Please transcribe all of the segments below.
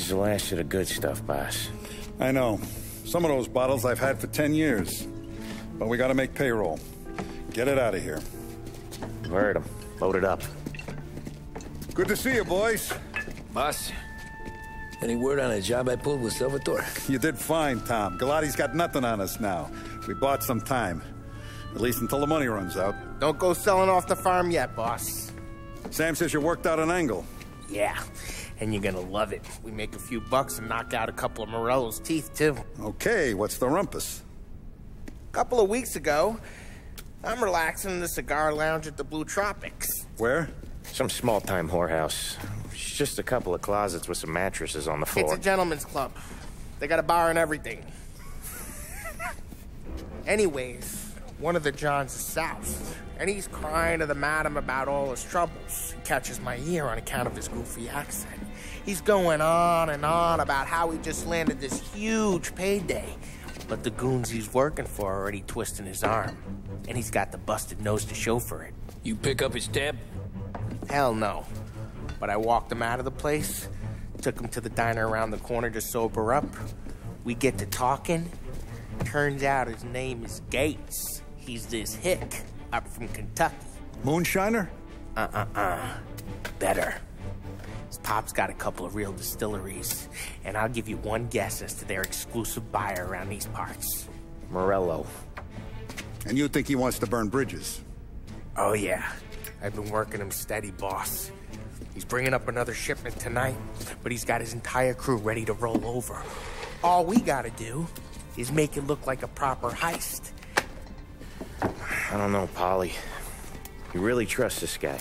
is the last of the good stuff, boss. I know. Some of those bottles I've had for 10 years. But we gotta make payroll. Get it out of here. Heard him. Load it up. Good to see you, boys. Boss, any word on a job I pulled with Salvatore? You did fine, Tom. Galati's got nothing on us now. We bought some time. At least until the money runs out. Don't go selling off the farm yet, boss. Sam says you worked out an angle. Yeah, and you're gonna love it. We make a few bucks and knock out a couple of Morello's teeth, too. Okay, what's the rumpus? A couple of weeks ago, I'm relaxing in the cigar lounge at the Blue Tropics. Where? Some small-time whorehouse. It's just a couple of closets with some mattresses on the floor. It's a gentleman's club. They got a bar and everything. Anyways, one of the Johns is south, and he's crying to the madam about all his troubles. He catches my ear on account of his goofy accent. He's going on and on about how he just landed this huge payday, but the goons he's working for are already twisting his arm, and he's got the busted nose to show for it. You pick up his tab? Hell no. But I walked him out of the place, took him to the diner around the corner to sober up. We get to talking. Turns out his name is Gates. He's this hick up from Kentucky. Moonshiner? Better. His pop's got a couple of real distilleries, and I'll give you one guess as to their exclusive buyer around these parts. Morello. And you think he wants to burn bridges? Oh yeah. I've been working him steady, boss. He's bringing up another shipment tonight, but he's got his entire crew ready to roll over. All we gotta do is make it look like a proper heist. I don't know, Polly. You really trust this guy?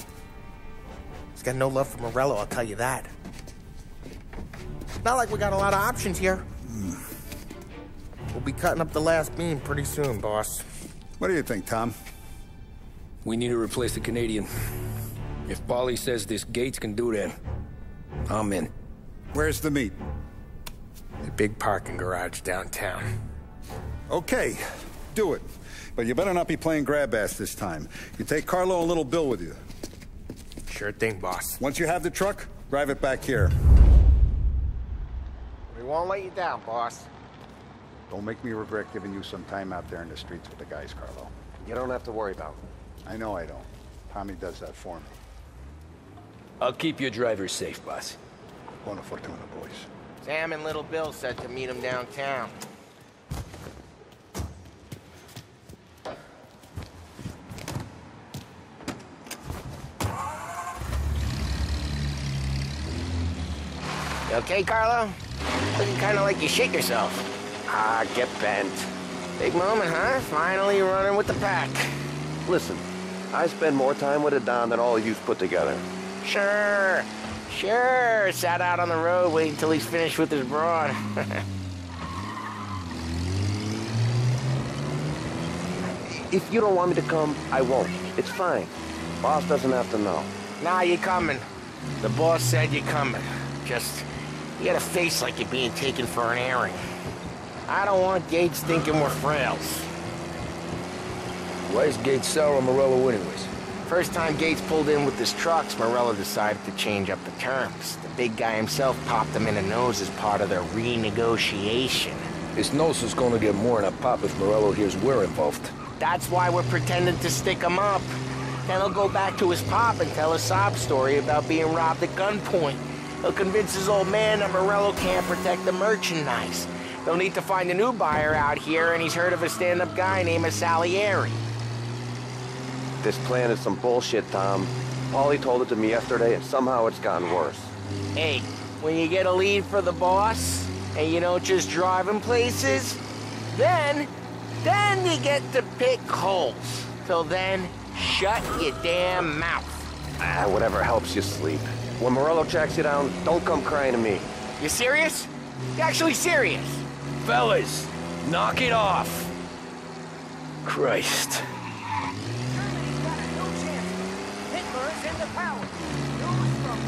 He's got no love for Morello, I'll tell you that. It's not like we got a lot of options here. We'll be cutting up the last beam pretty soon, boss. What do you think, Tom? We need to replace the Canadian. If Polly says this Gates can do that, I'm in. Where's the meet? The big parking garage downtown. Okay, do it. But you better not be playing grab ass this time. You take Carlo and Little Bill with you. Sure thing, boss. Once you have the truck, drive it back here. We won't let you down, boss. Don't make me regret giving you some time out there in the streets with the guys, Carlo. You don't have to worry about it. I know I don't. Tommy does that for me. I'll keep your driver safe, boss. Buona fortuna, boys. Sam and Little Bill said to meet him downtown. You okay, Carlo? Looking kind of like you shit yourself. Ah, get bent. Big moment, huh? Finally running with the pack. Listen, I spend more time with a Don than all of you put together. Sure. Sat out on the road waiting till he's finished with his broad. If you don't want me to come, I won't. It's fine. Boss doesn't have to know. Nah, you're coming. The boss said you're coming. Just, you got a face like you're being taken for an airing. I don't want Gates thinking we're frails. Why is Gates sour on Morello anyways? First time Gates pulled in with his trucks, Morello decided to change up the terms. The big guy himself popped him in the nose as part of their renegotiation. His nose is gonna get more than a pop if Morello hears we're involved. That's why we're pretending to stick him up. Then he'll go back to his pop and tell a sob story about being robbed at gunpoint. He'll convince his old man that Morello can't protect the merchandise. They'll need to find a new buyer out here, and he's heard of a stand-up guy named Salieri. This plan is some bullshit, Tom. Paulie told it to me yesterday, and somehow it's gotten worse. Hey, when you get a lead for the boss, and you don't just drive him places, then you get to pick holes. Till then, shut your damn mouth. Whatever helps you sleep. When Morello tracks you down, don't come crying to me. You serious? You actually serious? Fellas, knock it off. Christ. Germany's got a no chance. Hitler is in the power. No struggle.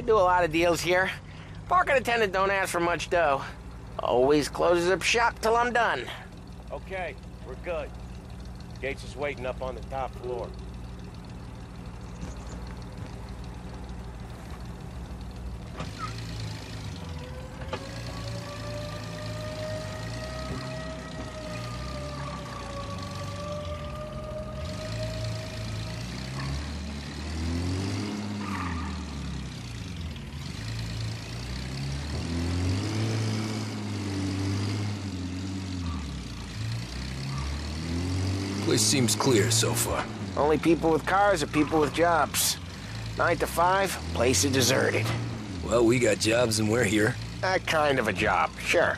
do a lot of deals here. Parking attendant don't ask for much dough. Always closes up shop till I'm done. Okay, we're good. Gates is waiting up on the top floor. Place seems clear so far. Only people with cars are people with jobs. 9 to 5, place is deserted. Well, we got jobs and we're here. That kind of a job, sure.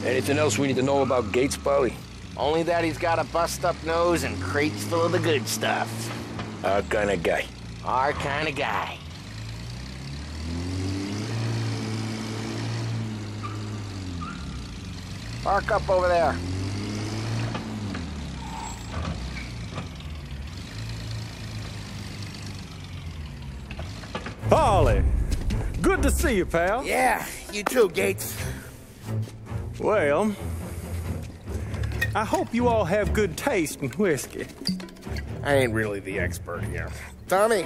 Anything else we need to know about Gates, Polly? Only that he's got a bust-up nose and crates full of the good stuff. Our kind of guy. Our kind of guy. Park up over there. Polly, good to see you, pal. Yeah, you too, Gates. Well, I hope you all have good taste in whiskey. I ain't really the expert here. Tommy.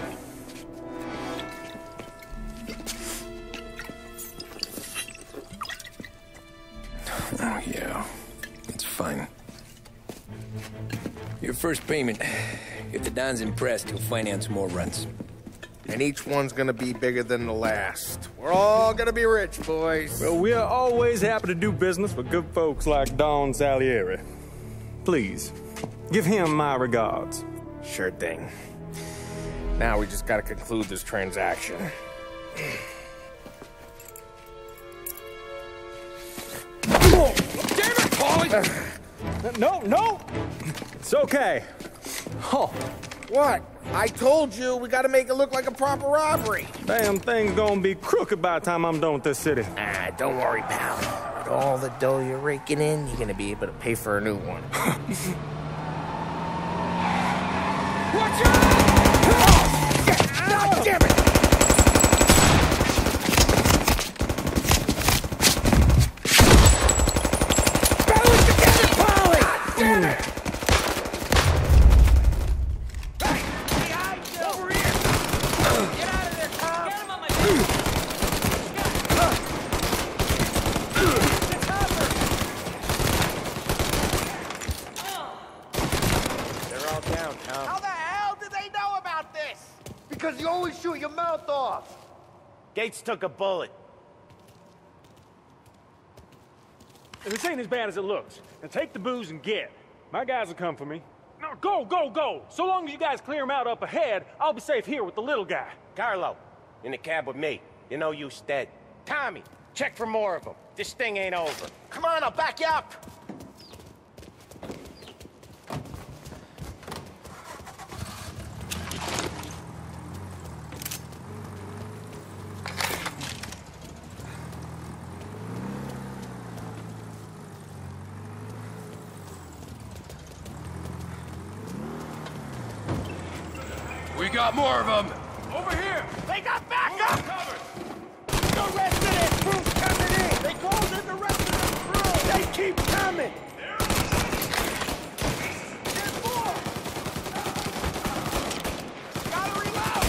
Oh, yeah. It's fine. Your first payment. If the Don's impressed, he'll finance more runs. And each one's gonna be bigger than the last. We're all gonna be rich, boys. Well, we are always happy to do business with good folks like Don Salieri. Please, give him my regards. Sure thing. Now we just gotta conclude this transaction. Oh, damn it, Polly! No! It's okay. Oh. What? I told you we gotta make it look like a proper robbery. Damn thing's gonna be crooked by the time I'm done with this city. Ah, don't worry, pal. With all the dough you're raking in, you're gonna be able to pay for a new one. Watch out! God damn it! Balance together, Polly! God damn it! Because you always shoot your mouth off. Gates took a bullet. This ain't as bad as it looks. Now take the booze and get. My guys will come for me. Now go! So long as you guys clear him out up ahead, I'll be safe here with the little guy. Carlo, in the cab with me. You know you dead. Tommy, check for more of them. This thing ain't over. Come on, I'll back you up. We got more of them! Over here! They got backup! The rest of this crew's coming in! They closed in the rest of the crew! They keep coming! There's more! Gotta reload!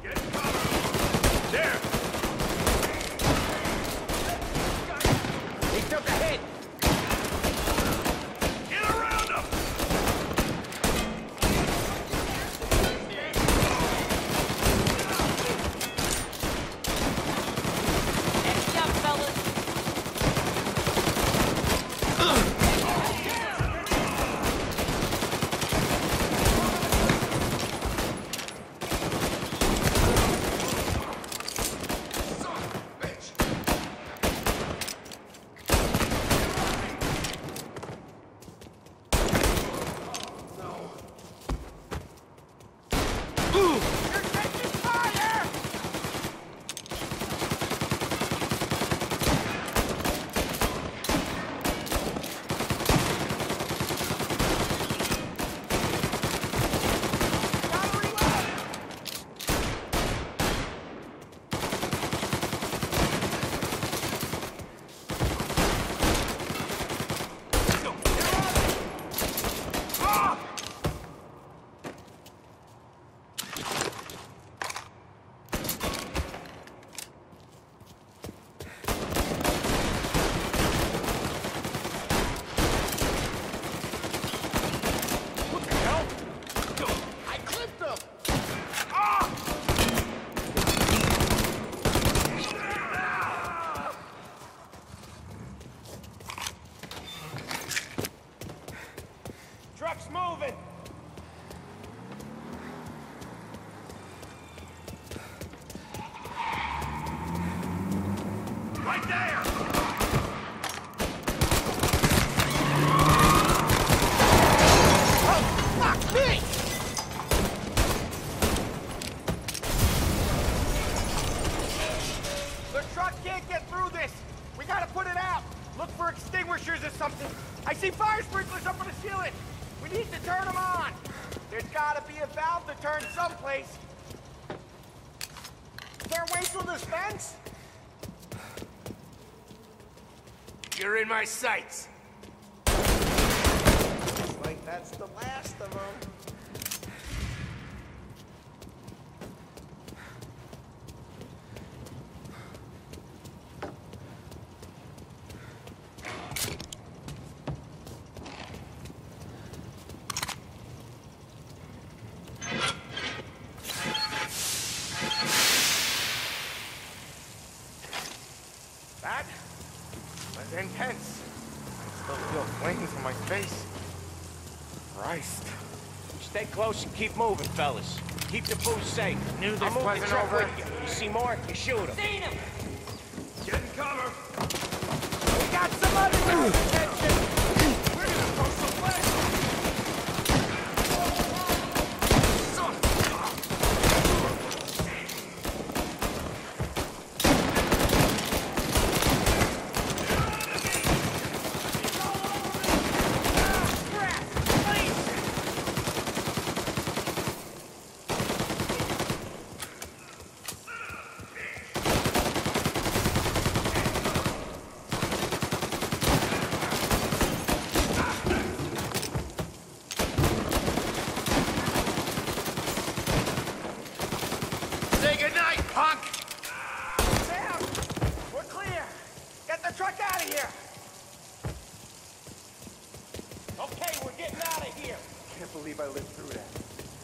Get cover! There! He took a hit. Get around them! Extinguishers or something. I see fire sprinklers up on the ceiling. We need to turn them on. There's gotta be a valve to turn someplace. Is there a way through this fence? You're in my sights. Looks like that's the last of them. That was intense. I still feel flames on my face. Christ. Stay close and keep moving, fellas. Keep the booze safe. Knew this I'll move wasn't the truck over. with you. You see more, you shoot him. Seen him! Getting cover. We got somebody paying attention. We're gonna throw some flames. Say goodnight, punk! Sam! We're clear! Get the truck out of here! Okay, we're getting out of here. Can't believe I lived through that.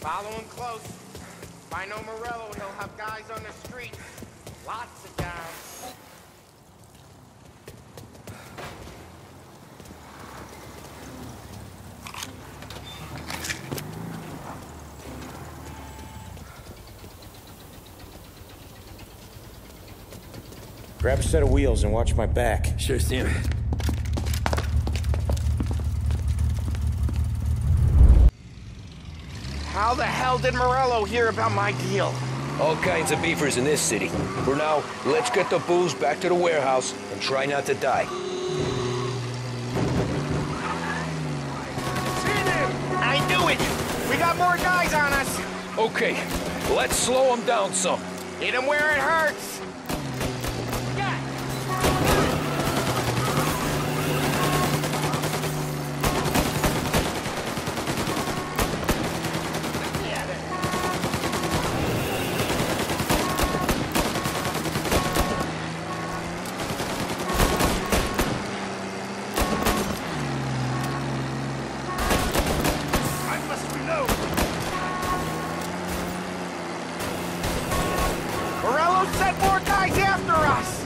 Follow him close. If I know Morello, he'll have guys on the street. Lots of guys. Grab a set of wheels and watch my back. Sure, Sam. How the hell did Morello hear about my deal? All kinds of beefers in this city. For now, let's get the booze back to the warehouse and try not to die. I knew it! We got more guys on us! Okay, let's slow them down some. Hit him where it hurts! Morello sent more guys after us!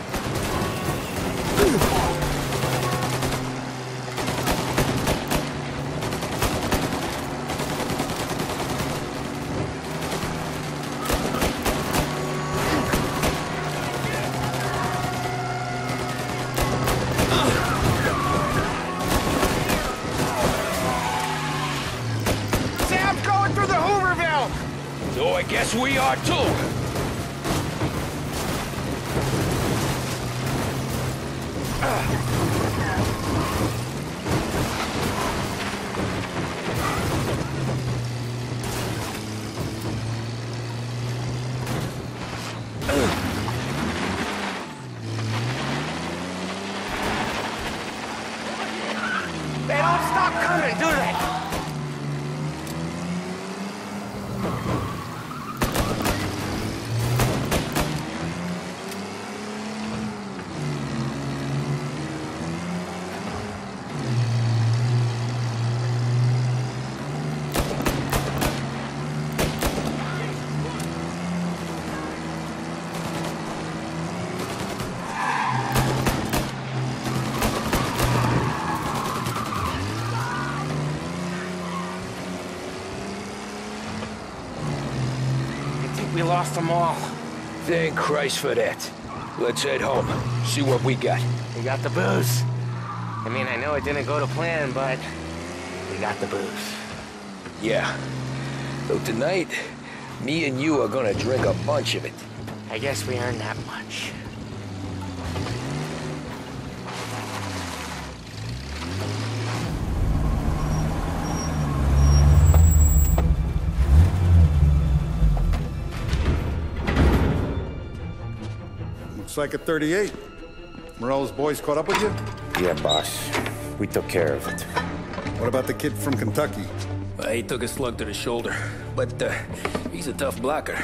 Sam's going through the Hooverville! So I guess we are too. They don't stop coming, do they? I think we lost them all. Thank Christ for that. Let's head home. See what we got. We got the booze. I mean, I know it didn't go to plan, but we got the booze. Yeah. So tonight, me and you are gonna drink a bunch of it. I guess we earned that much. Looks like a 38. Morello's boys caught up with you? Yeah, boss. We took care of it. What about the kid from Kentucky? He took a slug to the shoulder, but he's a tough blocker.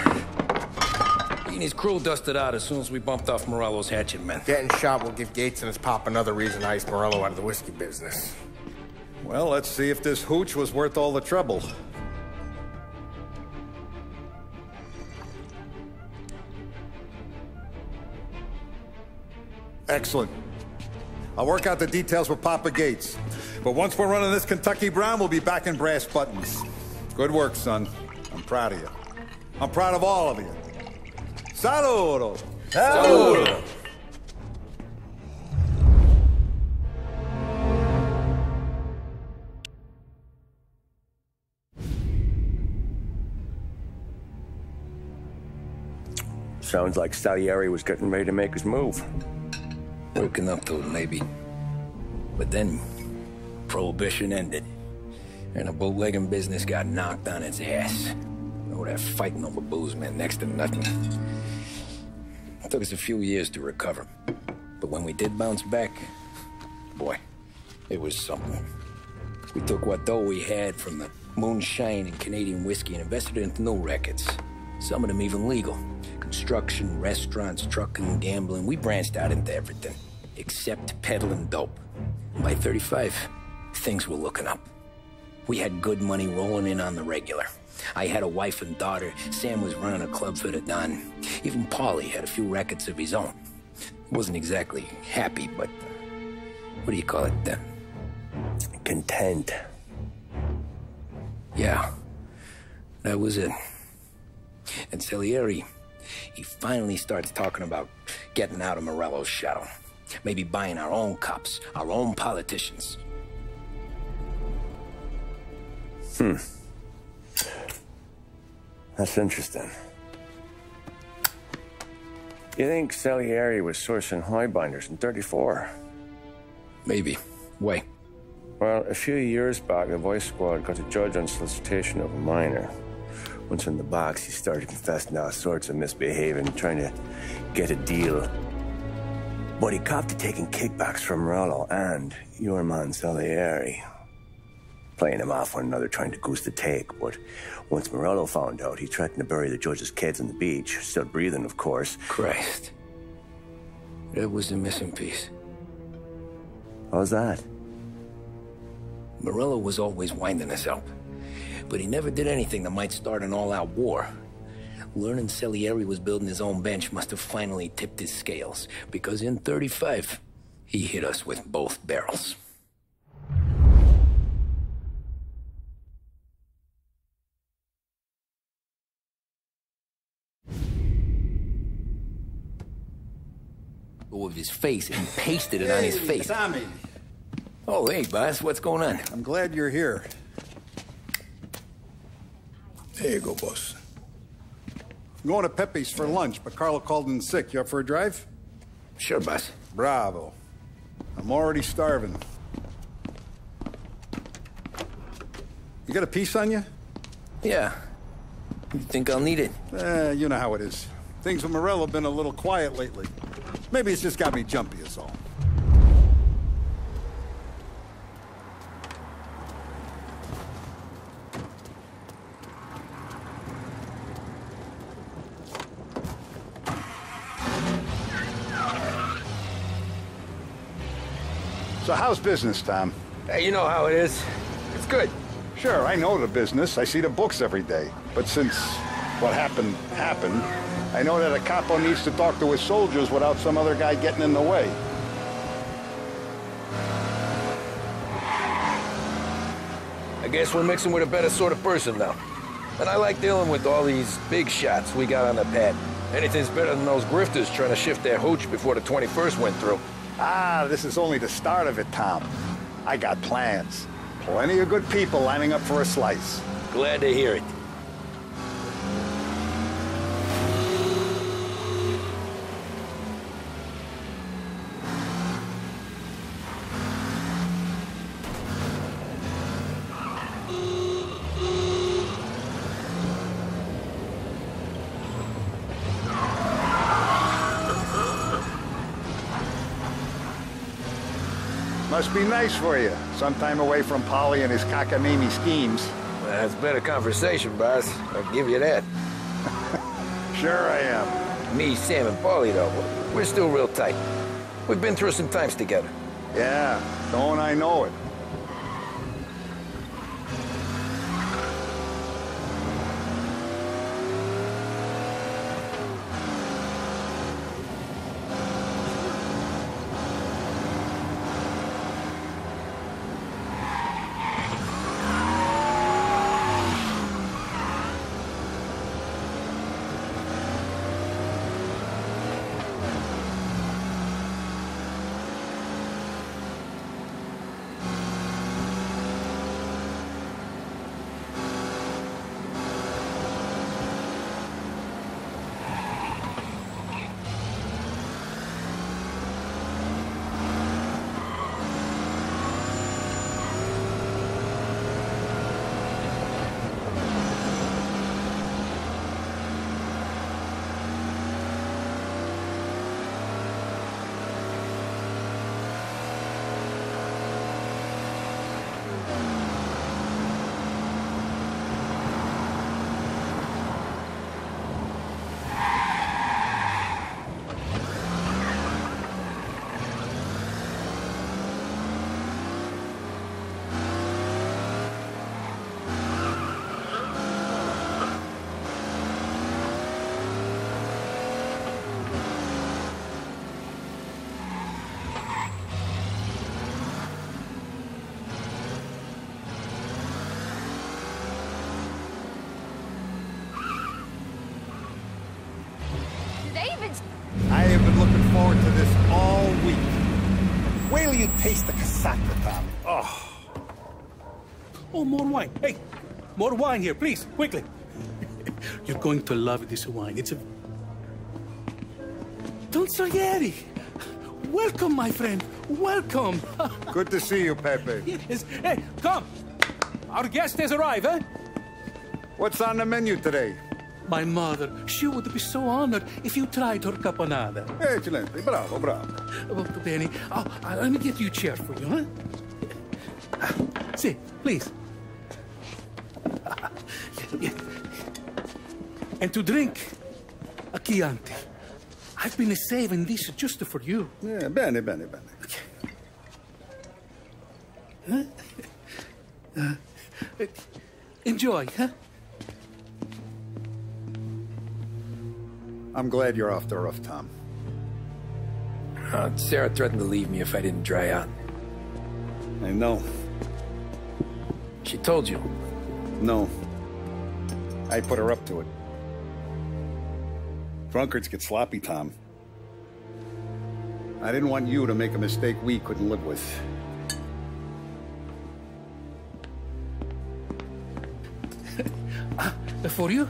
He and his crew dusted out as soon as we bumped off Morello's hatchet men. Getting shot will give Gates and his pop another reason to ice Morello out of the whiskey business. Well, let's see if this hooch was worth all the trouble. Excellent. I'll work out the details with Papa Gates. But once we're running this Kentucky Brown, we'll be back in brass buttons. Good work, son. I'm proud of you. I'm proud of all of you. Saludo! Saludo! Sounds like Salieri was getting ready to make his move. Working up to it, maybe. But then, Prohibition ended, and the bootlegging business got knocked on its ass. Oh, that fighting over booze meant next to nothing. It took us a few years to recover. But when we did bounce back, boy, it was something. We took what dough we had from the moonshine and Canadian whiskey and invested it into new rackets. Some of them even legal. Construction, restaurants, trucking, gambling. We branched out into everything, except peddling dope. By 35, things were looking up. We had good money rolling in on the regular. I had a wife and daughter. Sam was running a club for the Don. Even Paulie had a few rackets of his own. He wasn't exactly happy, but what do you call it? Content. Yeah, that was it. And Salieri, he finally starts talking about getting out of Morello's shadow. Maybe buying our own cops, our own politicians. That's interesting. You think Salieri was sourcing highbinders in 34? Maybe. Why? Well, a few years back, the Vice Squad got a judge on solicitation of a minor. Once in the box, he started confessing all sorts of misbehaving, trying to get a deal. But he copped to taking kickbacks from Morello and your man Salieri. Playing them off one another, trying to goose the take. But once Morello found out, he threatened to bury the judge's kids on the beach. Still breathing, of course. Christ. That was the missing piece. How's that? Morello was always winding us up. But he never did anything that might start an all-out war. Learning Salieri was building his own bench must have finally tipped his scales. Because in 35, he hit us with both barrels. With his face, and he pasted it on his face. Tommy. Oh, hey, boss, what's going on? I'm glad you're here. There you go, boss. I'm going to Pepe's for lunch, but Carlo called in sick. You up for a drive? Sure, boss. Bravo. I'm already starving. You got a piece on you? Yeah. You think I'll need it? You know how it is. Things with Morello have been a little quiet lately. Maybe it's just got me jumpy, is all. So how's business, Tom? Hey, you know how it is. It's good. Sure, I know the business. I see the books every day. But since what happened, I know that a capo needs to talk to his soldiers without some other guy getting in the way. I guess we're mixing with a better sort of person now. And I like dealing with all these big shots we got on the pad. Anything's better than those grifters trying to shift their hooch before the 21st went through. Ah, this is only the start of it, Tom. I got plans. Plenty of good people lining up for a slice. Glad to hear it. Must be nice for you. Sometime away from Polly and his cockamamie schemes. That's better conversation, boss. I'll give you that. Sure I am. Me, Sam, and Paulie, though, we're still real tight. We've been through some times together. Yeah, don't I know it. I have been looking forward to this all week. Wait till you taste the casaca, Tommy. Oh. Oh, more wine. Hey, more wine here, please, quickly. You're going to love this wine. It's a... Don Salieri. Welcome, my friend. Welcome. Good to see you, Pepe. Yes. Hey, come. Our guest has arrived, eh? What's on the menu today? My mother, she would be so honored if you tried her caponata. Excellent. Bravo, bravo. Molto bene. Oh, let me get you a chair for you, huh? See, please. And to drink, a Chianti. I've been saving this just for you. Yeah, bene, bene, bene. Okay. Huh? Enjoy, huh? I'm glad you're off the roof, Tom. Sarah threatened to leave me if I didn't dry out. I know. She told you? No. I put her up to it. Drunkards get sloppy, Tom. I didn't want you to make a mistake we couldn't live with. For you?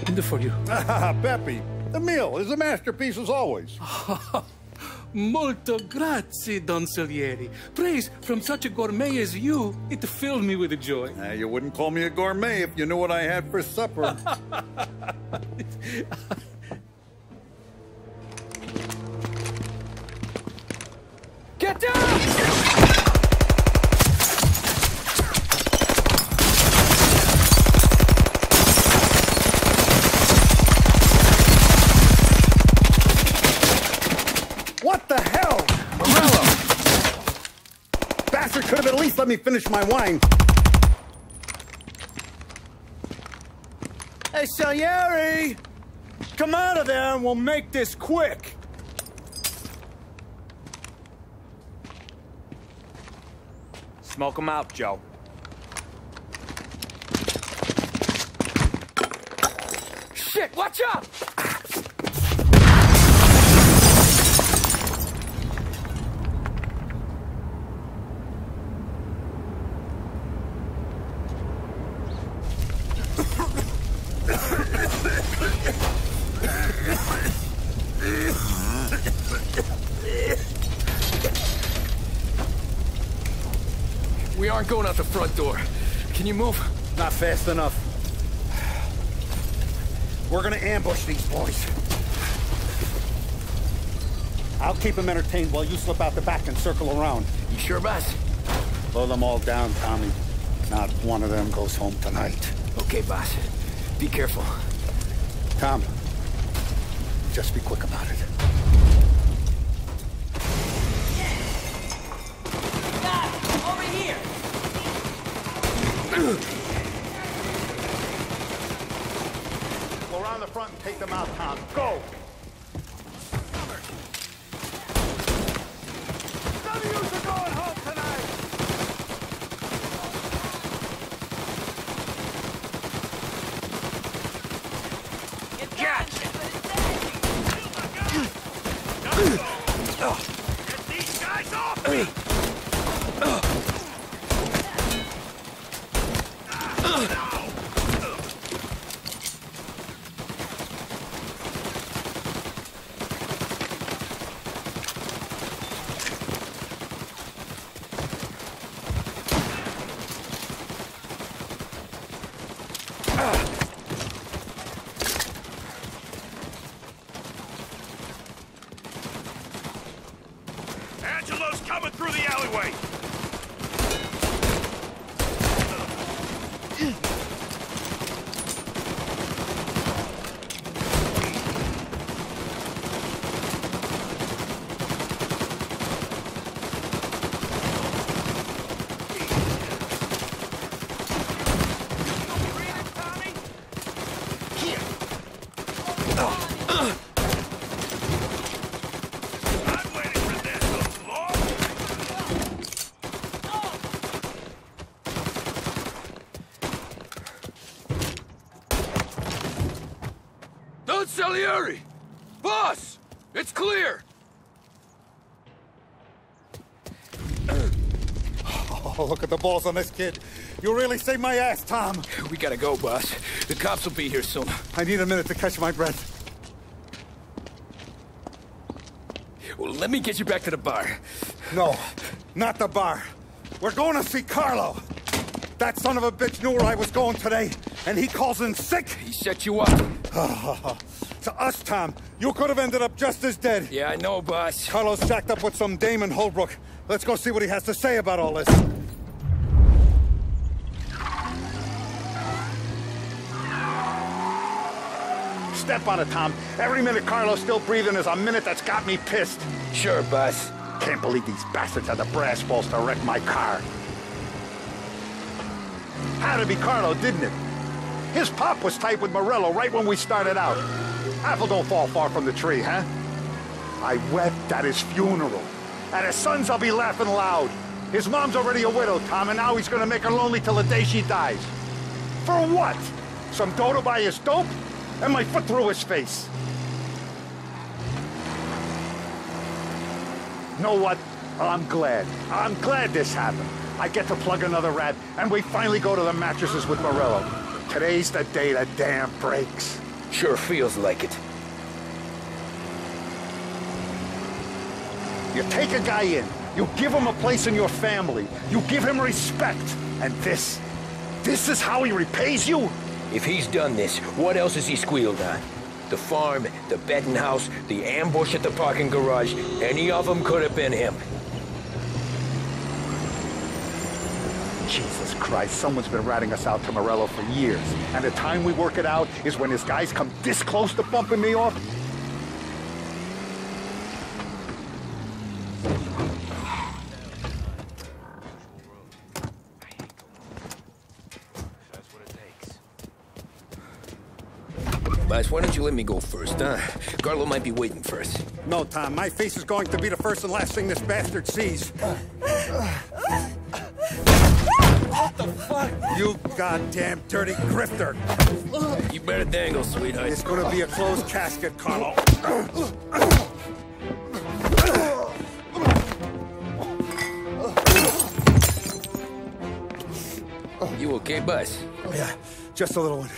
And for you. Pepe, the meal is a masterpiece as always. Molto grazie, Don Salieri. Praise from such a gourmet as you, it filled me with joy. You wouldn't call me a gourmet if you knew what I had for supper. Get down! What the hell? Morello! Bastard could have at least let me finish my wine. Hey, Salieri! Come out of there and we'll make this quick. Smoke 'em out, Joe. Shit, watch out! I'm going out the front door. Can you move? Not fast enough. We're gonna ambush these boys. I'll keep them entertained while you slip out the back and circle around. You sure, boss? Blow them all down, Tommy. Not one of them goes home tonight. Okay, boss. Be careful. Tom, just be quick about it. Got it! Over here! Go around the front and take them out, Tom. Go! None of you are going home tonight! Gotcha! Get these guys off me! Angelo's coming through the alleyway! Salieri! Boss! It's clear! Oh, look at the balls on this kid. You really saved my ass, Tom. We gotta go, boss. The cops will be here soon. I need a minute to catch my breath. Well, let me get you back to the bar. No, not the bar. We're going to see Carlo. That son of a bitch knew where I was going today, and he calls in sick. He set you up. To us, Tom, you could have ended up just as dead. Yeah, I know, boss. Carlo's jacked up with some dame in Holbrook. Let's go see what he has to say about all this. Step on it, Tom. Every minute Carlo's still breathing is a minute that's got me pissed. Sure, boss. Can't believe these bastards had the brass balls to wreck my car. Had to be Carlo, didn't it? His pop was tight with Morello right when we started out. Apple don't fall far from the tree, huh? I wept at his funeral. At his son's, I'll be laughing loud. His mom's already a widow, Tom, and now he's gonna make her lonely till the day she dies. For what? Some dough to buy his dope? And my foot through his face. Know what? I'm glad. I'm glad this happened. I get to plug another rat, and we finally go to the mattresses with Morello. Today's the day the dam breaks. Sure feels like it. You take a guy in, you give him a place in your family, you give him respect, and this is how he repays you? If he's done this, what else has he squealed on? The farm, the betting house, the ambush at the parking garage, any of them could have been him. Jesus Christ, someone's been ratting us out to Morello for years, and the time we work it out is when his guys come this close to bumping me off? Boss, why don't you let me go first, huh? Carlo might be waiting for us. No, Tom, my face is going to be the first and last thing this bastard sees. What the fuck? You goddamn dirty grifter! You better dangle, sweetheart. It's gonna be a closed casket, Carlo. You okay, boss? Yeah, just a little one.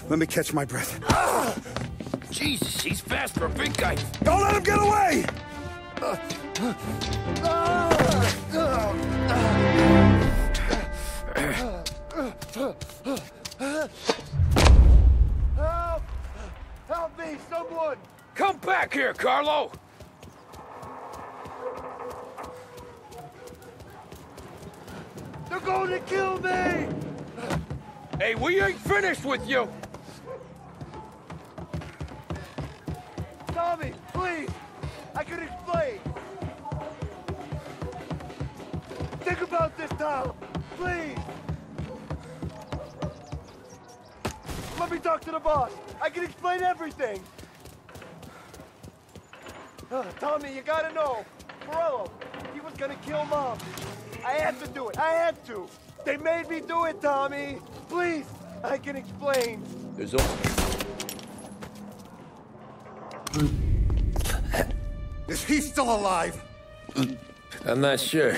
Let me catch my breath. Jesus, he's fast for a big guy. Don't let him get away! Help! Help me, someone! Come back here, Carlo! They're going to kill me! Hey, we ain't finished with you! Tommy, please! I can explain! Think about this, Tom! Please! Let me talk to the boss! I can explain everything! Tommy, you gotta know! Morello, he was gonna kill Mom! I had to do it! I had to! They made me do it, Tommy! Please! I can explain! There's only... Is he still alive? I'm not sure.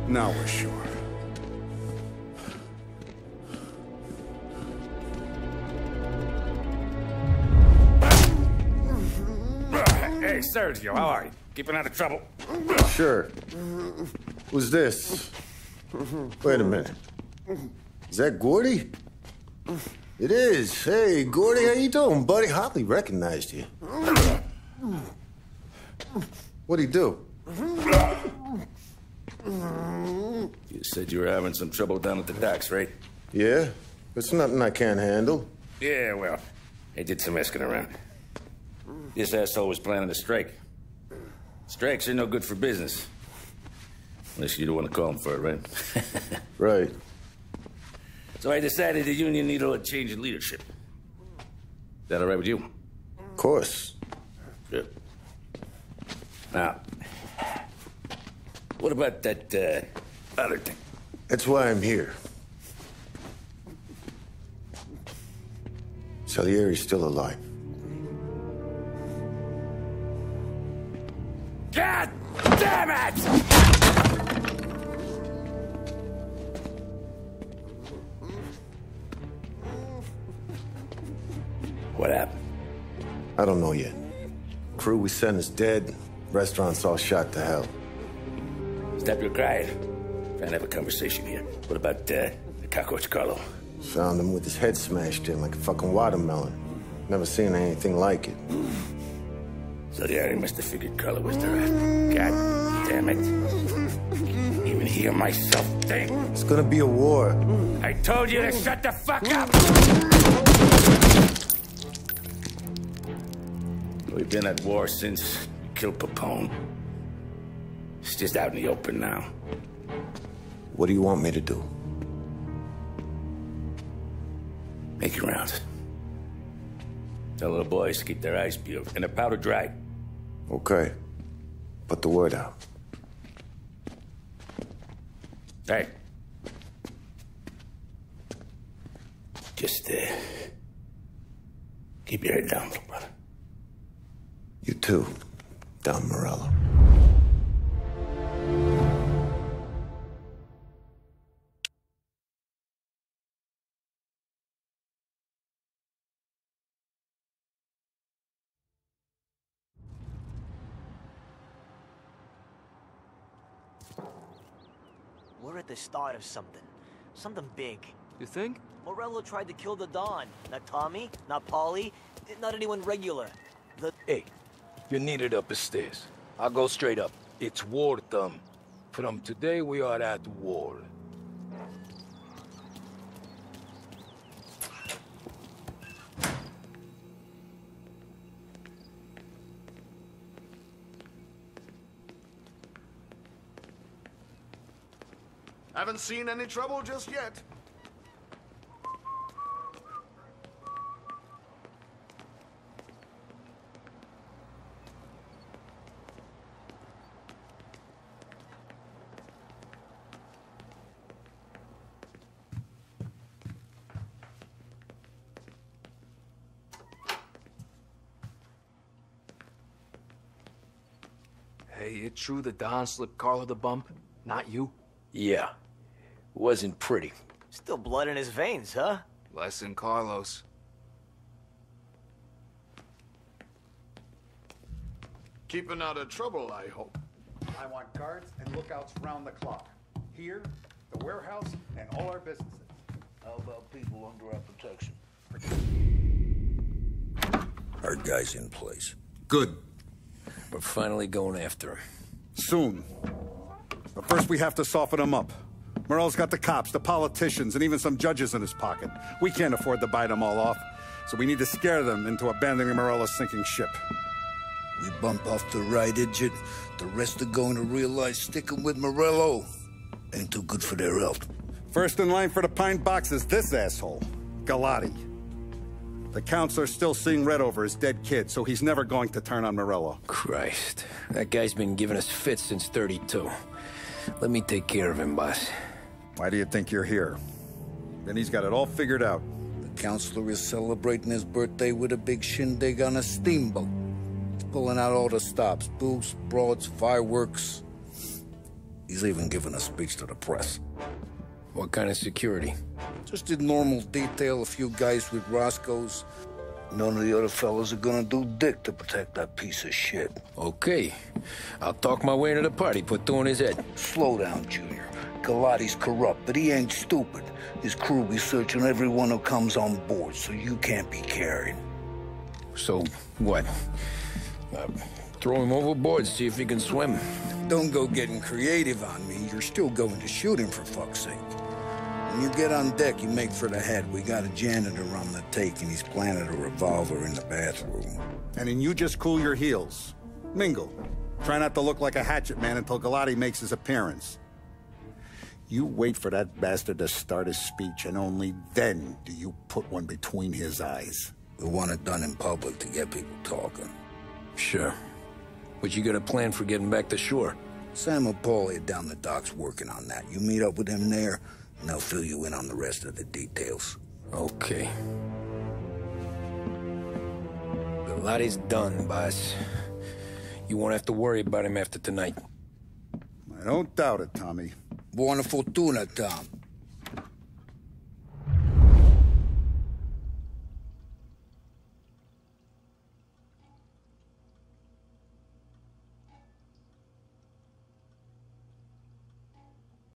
Now we're sure. Hey, Sergio, how are you? Keeping out of trouble? Sure. Who's this? Wait a minute. Is that Gordy? It is. Hey, Gordy, how you doing, buddy? Hardly recognized you. What'd he do? You said you were having some trouble down at the docks, right? Yeah? It's nothing I can't handle. Yeah, well, I did some asking around. This asshole was planning a strike. Strikes are no good for business. Unless you don't want to call him for it, right? Right. So I decided the union needed a change in leadership. Is that all right with you? Of course. Good. Now, what about that, other thing? That's why I'm here. Salieri's still alive. God damn it! What happened? I don't know yet. Crew we sent is dead. Restaurant's all shot to hell. Stop your crying. Trying to have a conversation here. What about, the cockroach Carlo? Found him with his head smashed in like a fucking watermelon. Never seen anything like it. Salieri must have figured Carlo was the rat. God damn it. Even hear myself think. It's gonna be a war. I told you to shut the fuck up! We've been at war since we killed Papone. It's just out in the open now. What do you want me to do? Make your rounds. Tell the boys to keep their eyes peeled and their powder dry. Okay. Put the word out. Hey. Just, keep your head down, little brother. You too, Don Morello. We're at the start of something. Something big. You think? Morello tried to kill the Don. Not Tommy, not Paulie, not anyone regular. Hey, you're needed up the stairs. I'll go straight up. It's war time. From today, we are at war. Haven't seen any trouble just yet. Hey, it true the Don slipped Carlo the bump? Not you? Yeah. Wasn't pretty. Still blood in his veins, huh? Less than Carlos. Keeping out of trouble, I hope. I want guards and lookouts round the clock. Here, the warehouse, and all our businesses. How about people under our protection? Our guy's in place. Good. We're finally going after him. Soon. But first we have to soften him up. Morello's got the cops, the politicians, and even some judges in his pocket. We can't afford to bite them all off, so we need to scare them into abandoning Morello's sinking ship. We bump off the right idiot, the rest are going to realize sticking with Morello ain't too good for their health. First in line for the pine box is this asshole, Galati. The counselor's still seeing red over his dead kid, so he's never going to turn on Morello. Christ. That guy's been giving us fits since 32. Let me take care of him, boss. Why do you think you're here? Then he's got it all figured out. The counselor is celebrating his birthday with a big shindig on a steamboat. He's pulling out all the stops, booze, broads, fireworks. He's even giving a speech to the press. What kind of security? Just a normal detail, a few guys with Roscoe's. None of the other fellas are gonna do dick to protect that piece of shit. Okay. I'll talk my way into the party, put two in his head. Slow down, Junior. Galati's corrupt, but he ain't stupid. His crew be searching everyone who comes on board, so you can't be carried. So, what? Throw him overboard, see if he can swim. Don't go getting creative on me. You're still going to shoot him, for fuck's sake. When you get on deck, you make for the head. We got a janitor on the take, and he's planted a revolver in the bathroom. And then you just cool your heels. Mingle. Try not to look like a hatchet man until Galati makes his appearance. You wait for that bastard to start his speech, and only then do you put one between his eyes. We want it done in public to get people talking. Sure. But you got a plan for getting back to shore? Sam Apolli down the docks working on that. You meet up with him there, and they'll fill you in on the rest of the details. Okay. Galati's done, boss. You won't have to worry about him after tonight. I don't doubt it, Tommy. Buona fortuna, Tom.